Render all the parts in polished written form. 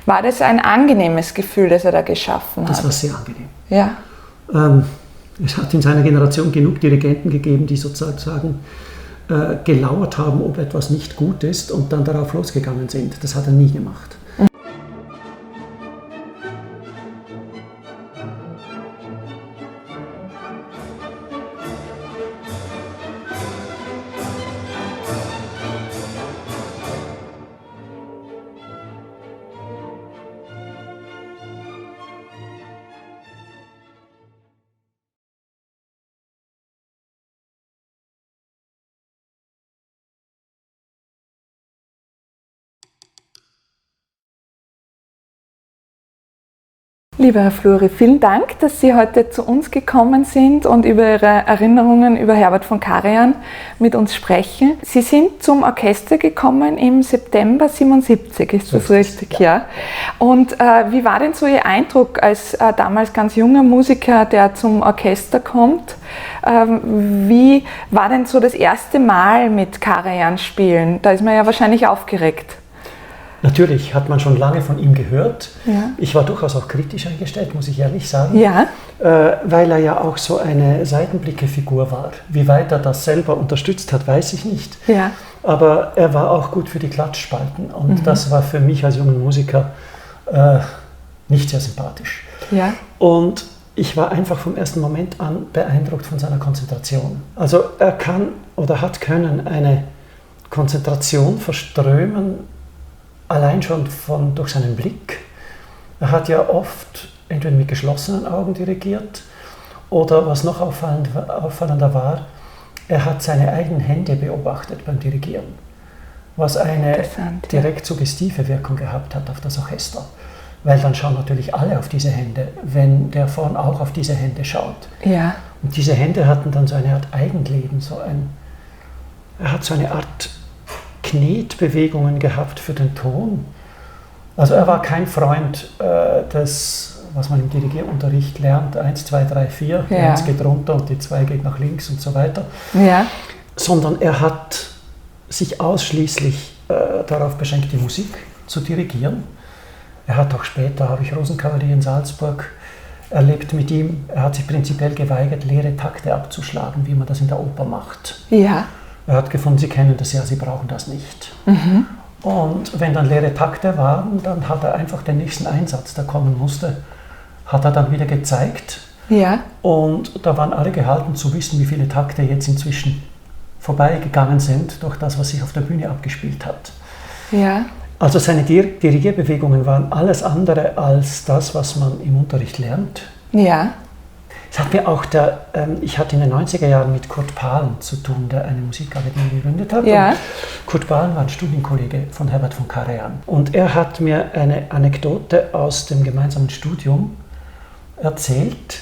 War das ein angenehmes Gefühl, das er da geschaffen hat? Das war sehr angenehm. Ja. Es hat in seiner Generation genug Dirigenten gegeben, die sozusagen gelauert haben, ob etwas nicht gut ist und dann darauf losgegangen sind. Das hat er nie gemacht. Lieber Herr Fluri, vielen Dank, dass Sie heute zu uns gekommen sind und über Ihre Erinnerungen über Herbert von Karajan mit uns sprechen. Sie sind zum Orchester gekommen im September 77, ist das richtig? Ja. Und wie war denn so Ihr Eindruck als damals ganz junger Musiker, der zum Orchester kommt? Wie war denn so das erste Mal mit Karajan spielen? Da ist man ja wahrscheinlich aufgeregt. Natürlich hat man schon lange von ihm gehört. Ja. Ich war durchaus auch kritisch eingestellt, muss ich ehrlich sagen, ja. Weil er ja auch so eine Seitenblicke-Figur war. Wie weit er das selber unterstützt hat, weiß ich nicht. Ja. Aber er war auch gut für die Klatschspalten und das war für mich als junger Musiker nicht sehr sympathisch. Ja. Und ich war einfach vom ersten Moment an beeindruckt von seiner Konzentration. Also er kann oder hat können eine Konzentration verströmen, allein schon durch seinen Blick. Er hat ja oft entweder mit geschlossenen Augen dirigiert oder was noch auffallender war, er hat seine eigenen Hände beobachtet beim Dirigieren, was eine direkt suggestive Wirkung gehabt hat auf das Orchester. Weil dann schauen natürlich alle auf diese Hände, wenn der vorn auch auf diese Hände schaut. Ja. Und diese Hände hatten dann so eine Art Eigenleben, er hat so eine Art Knetbewegungen gehabt für den Ton. Also er war kein Freund des, was man im Dirigierunterricht lernt, 1, 2, 3, 4, die 1 geht runter und die 2 geht nach links und so weiter. Ja. Sondern er hat sich ausschließlich darauf beschränkt, die Musik zu dirigieren. Er hat auch später, habe ich Rosenkavalier in Salzburg erlebt mit ihm, er hat sich prinzipiell geweigert, leere Takte abzuschlagen, wie man das in der Oper macht. Ja. Er hat gefunden, sie kennen das ja, sie brauchen das nicht. Und wenn dann leere Takte waren, dann hat er einfach den nächsten Einsatz, der kommen musste, hat er dann wieder gezeigt. Ja. Und da waren alle gehalten zu wissen, wie viele Takte jetzt inzwischen vorbeigegangen sind durch das, was sich auf der Bühne abgespielt hat. Ja. Also seine Dirigierbewegungen waren alles andere als das, was man im Unterricht lernt. Ja. Es hat mir auch ich hatte in den 90er Jahren mit Kurt Pahlen zu tun, der eine Musikakademie gegründet hat. Ja. Kurt Pahlen war ein Studienkollege von Herbert von Karajan. Und er hat mir eine Anekdote aus dem gemeinsamen Studium erzählt.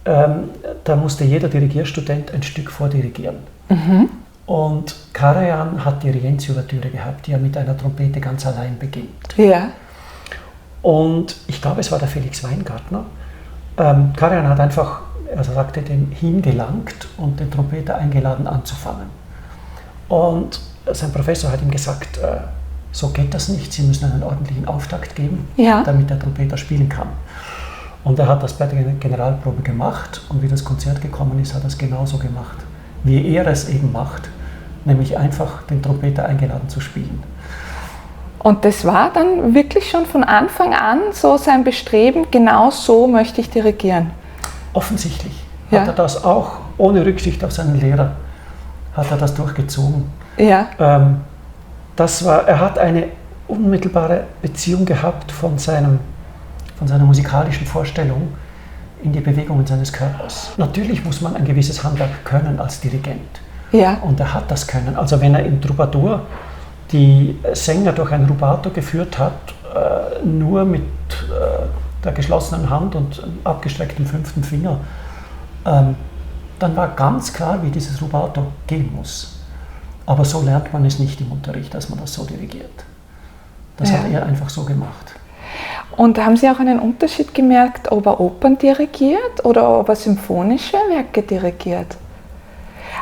Da musste jeder Dirigierstudent ein Stück vordirigieren. Und Karajan hat die Rienzi-Ouvertüre gehabt, die er mit einer Trompete ganz allein beginnt. Ja. Und ich glaube, es war der Felix Weingartner. Karajan hat einfach, er sagte, den hingelangt und den Trompeter eingeladen anzufangen. Und sein Professor hat ihm gesagt, so geht das nicht, Sie müssen einen ordentlichen Auftakt geben, damit der Trompeter spielen kann. Und er hat das bei der Generalprobe gemacht und wie das Konzert gekommen ist, hat er es genauso gemacht, wie er es eben macht, nämlich einfach den Trompeter eingeladen zu spielen. Und das war dann wirklich schon von Anfang an so sein Bestreben, genau so möchte ich dirigieren? Offensichtlich hat er das auch, ohne Rücksicht auf seinen Lehrer, hat er das durchgezogen. Ja. Er hat eine unmittelbare Beziehung gehabt von seiner musikalischen Vorstellung in die Bewegungen seines Körpers. Natürlich muss man ein gewisses Handwerk können als Dirigent. Ja. Und er hat das können. Also wenn er in Troubadour die Sänger durch ein Rubato geführt hat, nur mit der geschlossenen Hand und abgestrecktem 5. Finger, dann war ganz klar, wie dieses Rubato gehen muss. Aber so lernt man es nicht im Unterricht, dass man das so dirigiert. Das hat er einfach so gemacht. Und haben Sie auch einen Unterschied gemerkt, ob er Opern dirigiert oder ob er symphonische Werke dirigiert?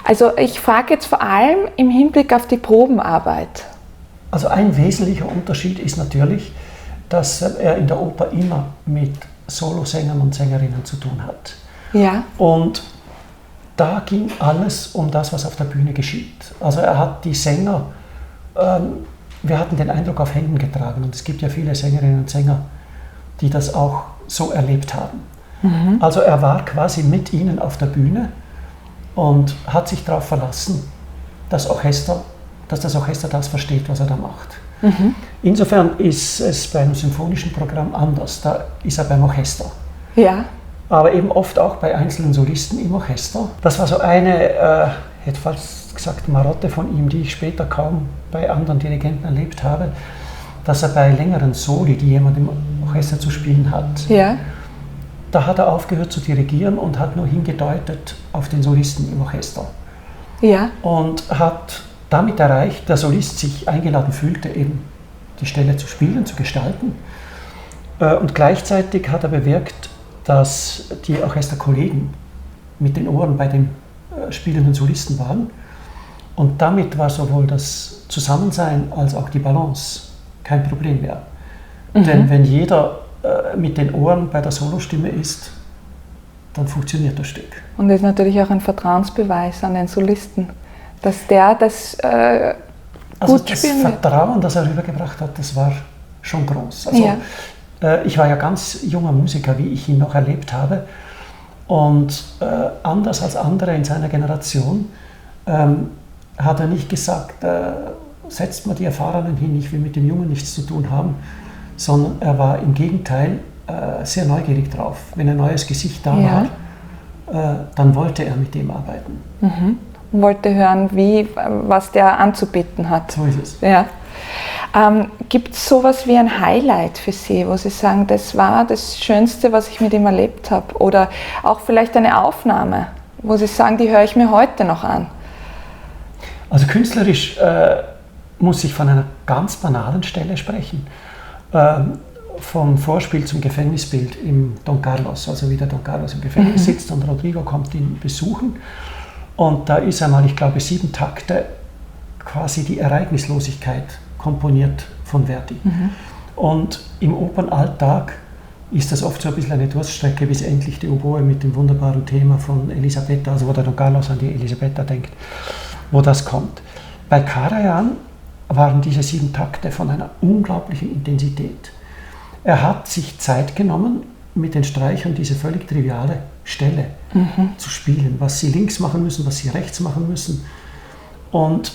Also ich frage jetzt vor allem im Hinblick auf die Probenarbeit. Also ein wesentlicher Unterschied ist natürlich, dass er in der Oper immer mit Solosängern und Sängerinnen zu tun hat. Ja. Und da ging alles um das, was auf der Bühne geschieht. Also er hat die Sänger, wir hatten den Eindruck, auf Händen getragen. Und es gibt ja viele Sängerinnen und Sänger, die das auch so erlebt haben. Mhm. Also er war quasi mit ihnen auf der Bühne und hat sich darauf verlassen, dass das Orchester das versteht, was er da macht. Mhm. Insofern ist es bei einem symphonischen Programm anders. Da ist er beim Orchester. Ja. Aber eben oft auch bei einzelnen Solisten im Orchester. Das war so eine, hätte fast gesagt, Marotte von ihm, die ich später kaum bei anderen Dirigenten erlebt habe, dass er bei längeren Soli, die jemand im Orchester zu spielen hat, ja. Da hat er aufgehört zu dirigieren und hat nur hingedeutet auf den Solisten im Orchester. Ja. Und hat damit erreicht, der Solist sich eingeladen fühlte, eben die Stelle zu spielen, zu gestalten. Und gleichzeitig hat er bewirkt, dass die Orchesterkollegen mit den Ohren bei dem spielenden Solisten waren. Und damit war sowohl das Zusammensein als auch die Balance kein Problem mehr. Mhm. Denn wenn jeder mit den Ohren bei der Solostimme ist, dann funktioniert das Stück. Und das ist natürlich auch ein Vertrauensbeweis an den Solisten, dass der das gut spielen wird. Das Vertrauen, das er rübergebracht hat, das war schon groß. Also, ja. Ich war ja ganz junger Musiker, wie ich ihn noch erlebt habe. Und anders als andere in seiner Generation hat er nicht gesagt, setzt mal die Erfahrenen hin, ich will mit dem Jungen nichts zu tun haben, sondern er war im Gegenteil sehr neugierig drauf. Wenn ein neues Gesicht da war, dann wollte er mit dem arbeiten. Mhm. Und wollte hören, was der anzubieten hat. So ist es. Ja. Gibt es sowas wie ein Highlight für Sie, wo Sie sagen, das war das Schönste, was ich mit ihm erlebt habe? Oder auch vielleicht eine Aufnahme, wo Sie sagen, die höre ich mir heute noch an? Also künstlerisch muss ich von einer ganz banalen Stelle sprechen. Vom Vorspiel zum Gefängnisbild im Don Carlos, also wie der Don Carlos im Gefängnis sitzt und Rodrigo kommt ihn besuchen. Und da ist einmal, ich glaube, 7 Takte quasi die Ereignislosigkeit komponiert von Verdi. Mhm. Und im Opernalltag ist das oft so ein bisschen eine Durststrecke, bis endlich die Oboe mit dem wunderbaren Thema von Elisabetta, also wo der Don Carlos an die Elisabetta denkt, wo das kommt. Bei Karajan waren diese 7 Takte von einer unglaublichen Intensität. Er hat sich Zeit genommen, mit den Streichern diese völlig triviale Stelle zu spielen, was sie links machen müssen, was sie rechts machen müssen. Und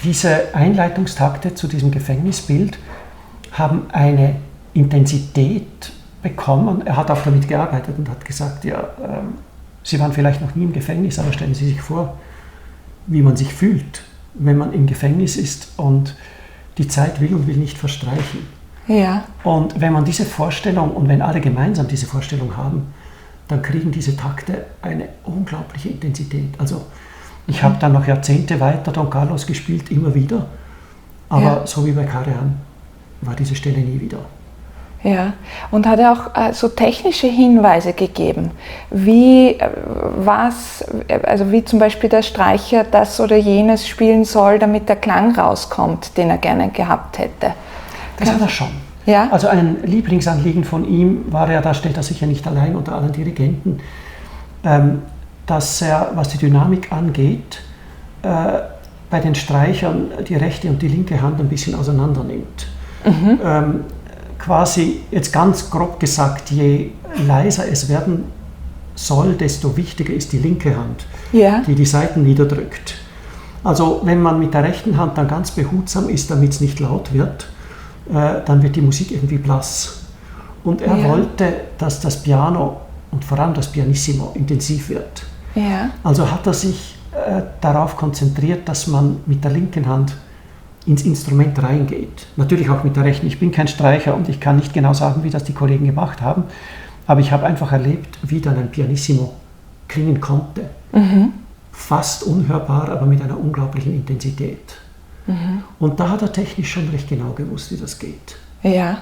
diese Einleitungstakte zu diesem Gefängnisbild haben eine Intensität bekommen. Er hat auch damit gearbeitet und hat gesagt, ja, Sie waren vielleicht noch nie im Gefängnis, aber stellen Sie sich vor, wie man sich fühlt, wenn man im Gefängnis ist und die Zeit will und will nicht verstreichen. Ja. Und wenn man diese Vorstellung und wenn alle gemeinsam diese Vorstellung haben, dann kriegen diese Takte eine unglaubliche Intensität. Also ich habe dann noch Jahrzehnte weiter Don Carlos gespielt, immer wieder, aber so wie bei Karajan war diese Stelle nie wieder. Ja, und hat er auch so technische Hinweise gegeben, wie zum Beispiel der Streicher das oder jenes spielen soll, damit der Klang rauskommt, den er gerne gehabt hätte? Das hat er schon. Ja? Also ein Lieblingsanliegen von ihm war ja, da steht er sicher nicht allein unter allen Dirigenten, dass er, was die Dynamik angeht, bei den Streichern die rechte und die linke Hand ein bisschen auseinander nimmt. Mhm. Quasi, jetzt ganz grob gesagt, je leiser es werden soll, desto wichtiger ist die linke Hand, die die Saiten niederdrückt. Also wenn man mit der rechten Hand dann ganz behutsam ist, damit es nicht laut wird, dann wird die Musik irgendwie blass. Und er wollte, dass das Piano und vor allem das Pianissimo intensiv wird. Ja. Also hat er sich darauf konzentriert, dass man mit der linken Hand ins Instrument reingeht. Natürlich auch mit der rechten. Ich bin kein Streicher und ich kann nicht genau sagen, wie das die Kollegen gemacht haben, aber ich habe einfach erlebt, wie dann ein Pianissimo klingen konnte. Mhm. Fast unhörbar, aber mit einer unglaublichen Intensität. Mhm. Und da hat er technisch schon recht genau gewusst, wie das geht. Ja.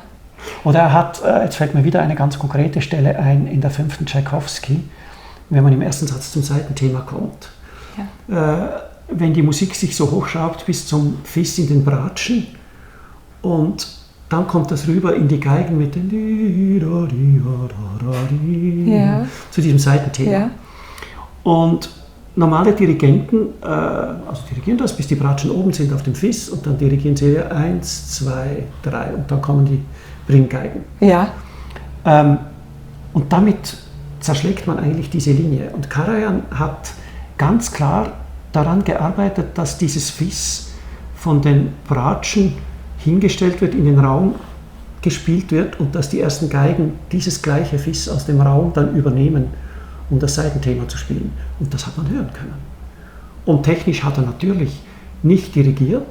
Oder er hat, jetzt fällt mir wieder eine ganz konkrete Stelle ein, in der 5. Tschaikowski, wenn man im ersten Satz zum Seitenthema kommt. Ja. Wenn die Musik sich so hochschraubt bis zum Fiss in den Bratschen und dann kommt das rüber in die Geigen mit den zu diesem Seitenthema. Ja. Und normale Dirigenten, dirigieren das, bis die Bratschen oben sind auf dem Fiss und dann dirigieren sie 1, 2, 3 und dann kommen die Bringgeigen. Ja. Und damit zerschlägt man eigentlich diese Linie. Und Karajan hat ganz klar daran gearbeitet, dass dieses Fiss von den Bratschen hingestellt wird, in den Raum gespielt wird und dass die ersten Geigen dieses gleiche Fiss aus dem Raum dann übernehmen, um das Seitenthema zu spielen. Und das hat man hören können. Und technisch hat er natürlich nicht dirigiert,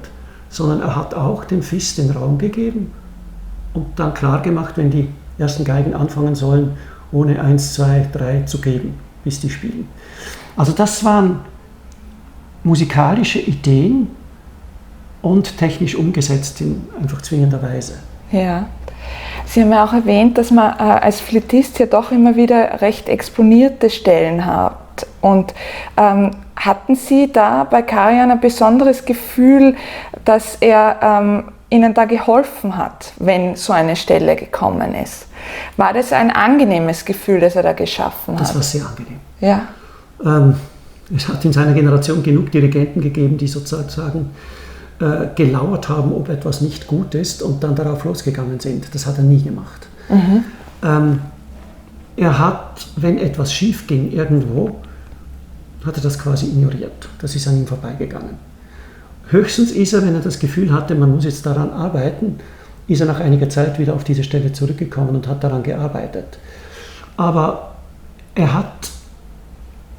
sondern er hat auch dem Fiss den Raum gegeben und dann klar gemacht, wenn die ersten Geigen anfangen sollen, ohne 1, 2, 3 zu geben, bis die spielen. Also das waren musikalische Ideen und technisch umgesetzt in einfach zwingender Weise. Ja. Sie haben ja auch erwähnt, dass man als Flötist ja doch immer wieder recht exponierte Stellen hat. Und hatten Sie da bei Karajan ein besonderes Gefühl, dass er Ihnen da geholfen hat, wenn so eine Stelle gekommen ist? War das ein angenehmes Gefühl, das er da geschaffen hat? Das war sehr angenehm. Ja. Es hat in seiner Generation genug Dirigenten gegeben, die sozusagen gelauert haben, ob etwas nicht gut ist und dann darauf losgegangen sind. Das hat er nie gemacht. Mhm. Er hat, wenn etwas schief ging irgendwo, hat er das quasi ignoriert. Das ist an ihm vorbeigegangen. Höchstens ist er, wenn er das Gefühl hatte, man muss jetzt daran arbeiten, ist er nach einiger Zeit wieder auf diese Stelle zurückgekommen und hat daran gearbeitet. Aber er hat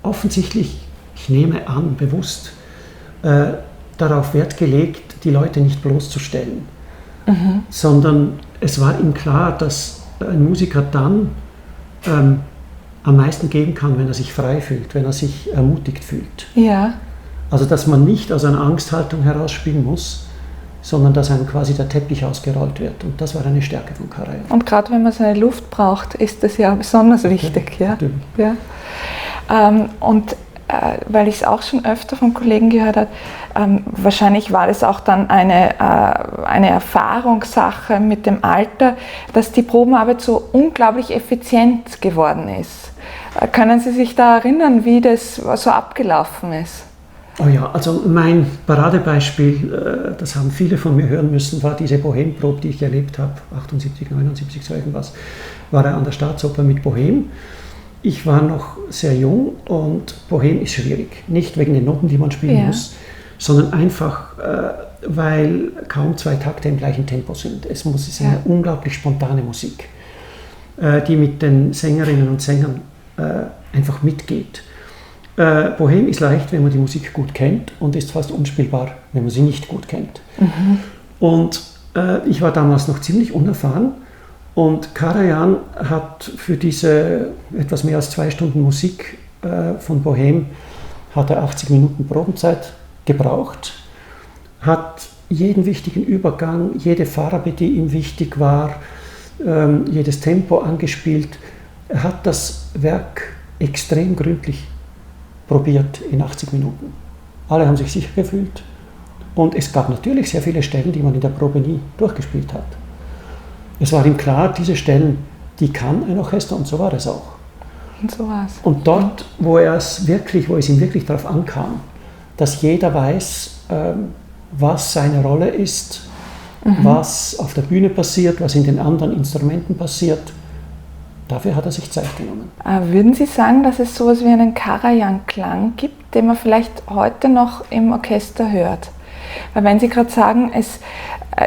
offensichtlich, ich nehme an, bewusst, darauf Wert gelegt, die Leute nicht bloßzustellen, sondern es war ihm klar, dass ein Musiker dann am meisten geben kann, wenn er sich frei fühlt, wenn er sich ermutigt fühlt. Ja. Also dass man nicht aus einer Angsthaltung herausspielen muss, sondern dass einem quasi der Teppich ausgerollt wird. Und das war eine Stärke von Karajan. Und gerade wenn man seine Luft braucht, ist das ja besonders wichtig. Ja? Ja. Weil ich es auch schon öfter von Kollegen gehört habe, wahrscheinlich war das auch dann eine Erfahrungssache mit dem Alter, dass die Probenarbeit so unglaublich effizient geworden ist. Können Sie sich da erinnern, wie das so abgelaufen ist? Oh ja, also mein Paradebeispiel, das haben viele von mir hören müssen, war diese Bohème-Probe, die ich erlebt habe, 78, 79, so irgendwas, war er an der Staatsoper mit Bohème. Ich war noch sehr jung und Bohème ist schwierig. Nicht wegen den Noten, die man spielen muss, sondern einfach, weil kaum 2 Takte im gleichen Tempo sind. Es ist eine unglaublich spontane Musik, die mit den Sängerinnen und Sängern einfach mitgeht. Bohème ist leicht, wenn man die Musik gut kennt und ist fast unspielbar, wenn man sie nicht gut kennt. Mhm. Und ich war damals noch ziemlich unerfahren. Und Karajan hat für diese etwas mehr als 2 Stunden Musik von Bohème hat er 80 Minuten Probenzeit gebraucht, hat jeden wichtigen Übergang, jede Farbe, die ihm wichtig war, jedes Tempo angespielt. Er hat das Werk extrem gründlich probiert in 80 Minuten. Alle haben sich sicher gefühlt und es gab natürlich sehr viele Stellen, die man in der Probe nie durchgespielt hat. Es war ihm klar, diese Stellen, die kann ein Orchester und so war es auch. Und so war es. Und dort, wo es ihm wirklich darauf ankam, dass jeder weiß, was seine Rolle ist, was auf der Bühne passiert, was in den anderen Instrumenten passiert, dafür hat er sich Zeit genommen. Würden Sie sagen, dass es sowas wie einen Karajan-Klang gibt, den man vielleicht heute noch im Orchester hört? Weil wenn Sie gerade sagen, es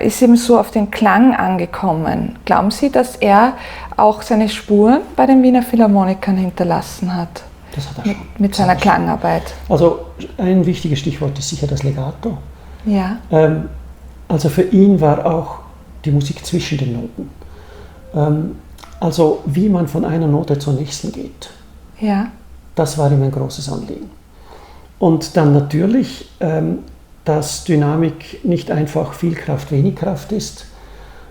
ist eben so auf den Klang angekommen, glauben Sie, dass er auch seine Spuren bei den Wiener Philharmonikern hinterlassen hat? Das hat er schon. Mit seiner Klangarbeit. Also ein wichtiges Stichwort ist sicher das Legato. Ja. Also für ihn war auch die Musik zwischen den Noten. Also wie man von einer Note zur nächsten geht. Ja. Das war ihm ein großes Anliegen. Und dann natürlich, dass Dynamik nicht einfach viel Kraft, wenig Kraft ist,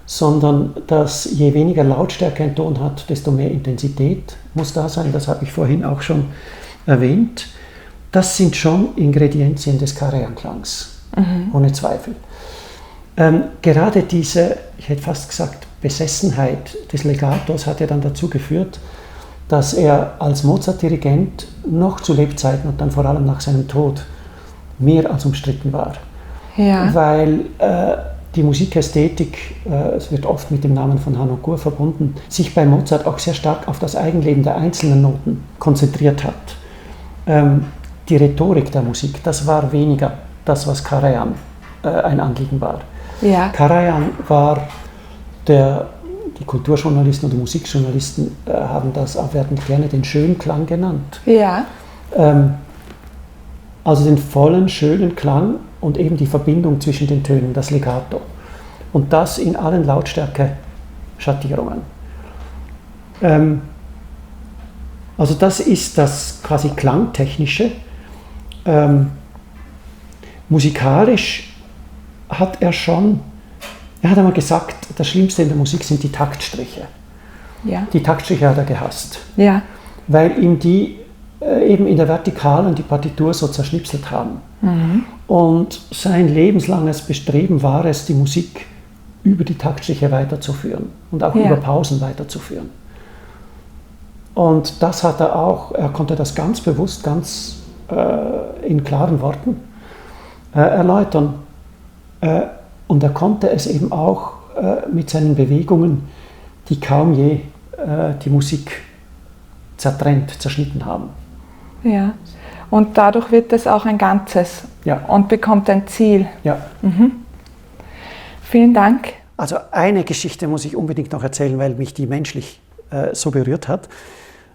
sondern dass je weniger Lautstärke ein Ton hat, desto mehr Intensität muss da sein. Das habe ich vorhin auch schon erwähnt. Das sind schon Ingredienzien des Karajan-Klangs, ohne Zweifel. Gerade diese, ich hätte fast gesagt, Besessenheit des Legatos hat ja dann dazu geführt, dass er als Mozart-Dirigent noch zu Lebzeiten und dann vor allem nach seinem Tod mehr als umstritten war. Ja. Weil die Musikästhetik, es wird oft mit dem Namen von Hanoncourt verbunden, sich bei Mozart auch sehr stark auf das Eigenleben der einzelnen Noten konzentriert hat. Die Rhetorik der Musik, das war weniger das, was Karajan ein Anliegen war. Ja. Karajan war die Kulturjournalisten oder Musikjournalisten haben das abwertend gerne den schönen Klang genannt. Ja. Also den vollen, schönen Klang und eben die Verbindung zwischen den Tönen, das Legato. Und das in allen Lautstärke-Schattierungen. Also das ist das quasi Klangtechnische. Musikalisch hat er hat einmal gesagt, das Schlimmste in der Musik sind die Taktstriche. Ja. Die Taktstriche hat er gehasst, Ja. weil ihm die eben in der Vertikalen die Partitur so zerschnipselt haben. Und sein lebenslanges Bestreben war es, die Musik über die Taktstriche weiterzuführen und auch über Pausen weiterzuführen. Und das hat er konnte das ganz bewusst, ganz in klaren Worten erläutern. Und er konnte es eben auch mit seinen Bewegungen, die kaum je die Musik zerschnitten haben. Ja. Und dadurch wird es auch ein Ganzes und bekommt ein Ziel. Ja. Vielen Dank. Also eine Geschichte muss ich unbedingt noch erzählen, weil mich die menschlich so berührt hat.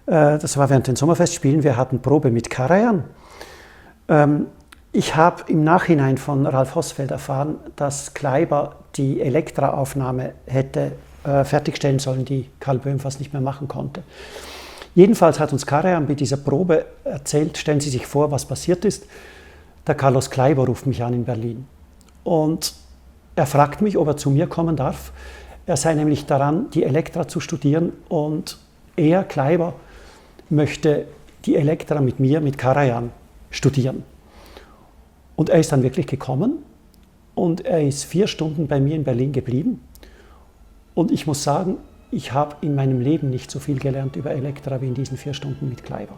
Das war während den Sommerfestspielen. Wir hatten Probe mit Karajan. Ich habe im Nachhinein von Ralf Hossfeld erfahren, dass Kleiber die Elektra-Aufnahme hätte fertigstellen sollen, die Karl Böhm fast nicht mehr machen konnte. Jedenfalls hat uns Karajan bei dieser Probe erzählt, stellen Sie sich vor, was passiert ist. Der Carlos Kleiber ruft mich an in Berlin und er fragt mich, ob er zu mir kommen darf. Er sei nämlich daran, die Elektra zu studieren und er, Kleiber, möchte die Elektra mit mir, mit Karajan, studieren. Und er ist dann wirklich gekommen und er ist 4 Stunden bei mir in Berlin geblieben. Und ich muss sagen, ich habe in meinem Leben nicht so viel gelernt über Elektra wie in diesen 4 Stunden mit Kleiber.